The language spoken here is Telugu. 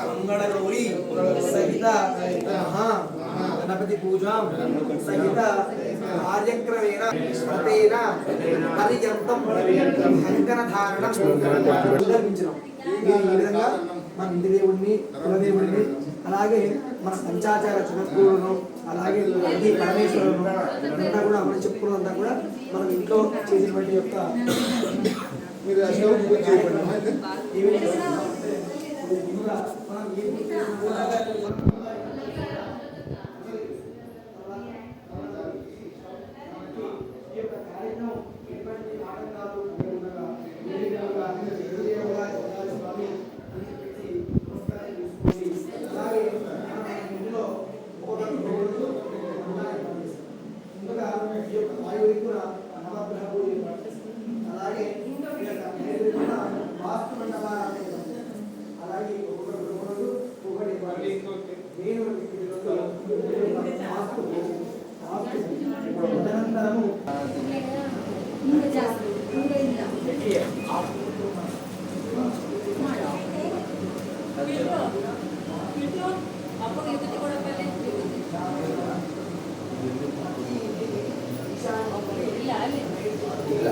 मंगलगौरी सहित गणपति पूजा सहित कार्यक्रमेण स्मृतेन पर्यन्तं कंकणधारणं నిర్వహించడం. ఈ విధంగా మన ఇంటి దేవుడిని కులదేవుడిని అలాగే మన పంచాచార జగద్గురువులను అలాగే నది పరమేశ్వరులను అంతా కూడా మనం చెప్పుకున్నంతా కూడా మనం ఇంట్లో చేసినటువంటి యొక్క ಇಲ್ಲ